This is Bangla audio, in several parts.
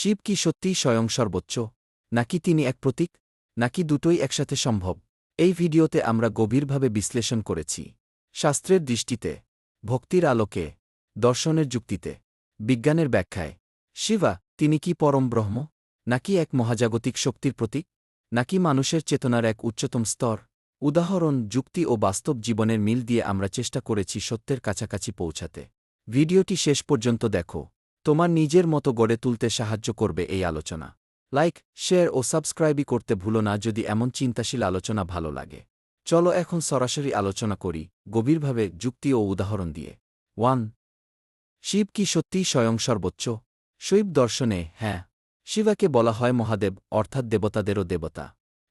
শিব কি সত্যিই স্বয়ং সর্বোচ্চ, নাকি তিনি এক প্রতীক, নাকি দুটোই একসাথে সম্ভব? এই ভিডিওতে আমরা গভীরভাবে বিশ্লেষণ করেছি। শাস্ত্রের দৃষ্টিতে, ভক্তির আলোকে, দর্শনের যুক্তিতে, বিজ্ঞানের ব্যাখ্যায়। শিবা, তিনি কি পরম ব্রহ্ম, নাকি এক মহাজাগতিক শক্তির প্রতীক, নাকি মানুষের চেতনার এক উচ্চতম স্তর? উদাহরণ, যুক্তি ও বাস্তব জীবনের মিল দিয়ে আমরা চেষ্টা করেছি সত্যের কাছাকাছি পৌঁছাতে। ভিডিওটি শেষ পর্যন্ত দেখো, তোমার নিজের মতো গড়ে তুলতে সাহায্য করবে এই আলোচনা। লাইক, শেয়ার ও সাবস্ক্রাইবই করতে ভুলো না যদি এমন চিন্তাশীল আলোচনা ভালো লাগে। চলো এখন সরাসরি আলোচনা করি, গভীরভাবে, যুক্তি ও উদাহরণ দিয়ে। 1. শিব কি সত্যিই স্বয়ং সর্বোচ্চ? শৈব দর্শনে, হ্যাঁ, শিবাকে বলা হয় মহাদেব, অর্থাৎ দেবতাদেরও দেবতা।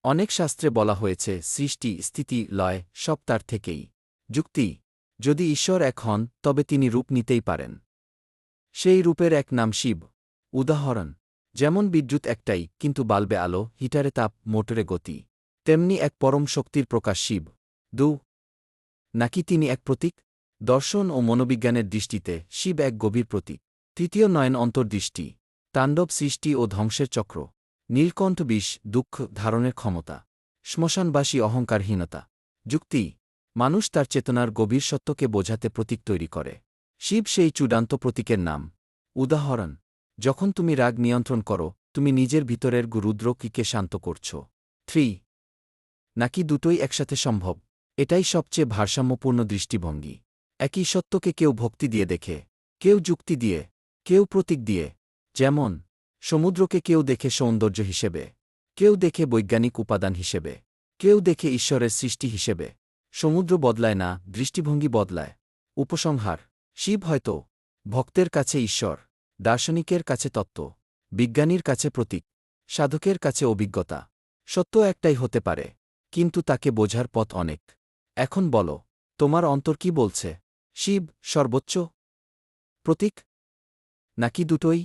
অনেক শাস্ত্রে বলা হয়েছে সৃষ্টি, স্থিতি, লয় সব তার থেকেই। যুক্তি, যদি ঈশ্বর এক হন তবে তিনি রূপ নিতেই পারেন। সেই রূপের এক নাম শিব। উদাহরণ, যেমন বিদ্যুৎ একটাই, কিন্তু বাল্বে আলো, হিটারে তাপ, মোটরে গতি, তেমনি এক পরম শক্তির প্রকাশ শিব। 2. নাকি তিনি এক প্রতীক? দর্শন ও মনোবিজ্ঞানের দৃষ্টিতে শিব এক গভীর প্রতীক। তৃতীয় নয়ন অন্তর্দৃষ্টি, তাণ্ডব সৃষ্টি ও ধ্বংসের চক্র, নীলকণ্ঠ বিষ, দুঃখ ধারণের ক্ষমতা, শ্মশানবাসী অহংকারহীনতা। যুক্তি, মানুষ তার চেতনার গভীর সত্যকে বোঝাতে প্রতীক তৈরি করে। শিব সেই চূড়ান্ত প্রতীকের নাম। উদাহরণ, যখন তুমি রাগ নিয়ন্ত্রণ করো, তুমি নিজের ভিতরের রুদ্রকে শান্ত করছ। 3. নাকি দুটোই একসাথে সম্ভব? এটাই সবচেয়ে ভারসাম্যপূর্ণ দৃষ্টিভঙ্গি। একই সত্যকে কেউ ভক্তি দিয়ে দেখে, কেউ যুক্তি দিয়ে, কেউ প্রতীক দিয়ে। যেমন, সমুদ্রকে কেউ দেখে সৌন্দর্য হিসেবে, কেউ দেখে বৈজ্ঞানিক উপাদান হিসেবে, কেউ দেখে ঈশ্বরের সৃষ্টি হিসেবে। সমুদ্র বদলায় না, দৃষ্টিভঙ্গি বদলায়। উপসংহার, শিব হয়তো ভক্তের কাছে ঈশ্বর, দার্শনিকের কাছে তত্ত্ব, বিজ্ঞানীর কাছে প্রতীক, সাধকের কাছে অভিজ্ঞতা। সত্য একটাই হতে পারে, কিন্তু তাকে বোঝার পথ অনেক। এখন বলো, তোমার অন্তর কি বলছে? শিব সর্বোচ্চ প্রতীক, নাকি দুটোই?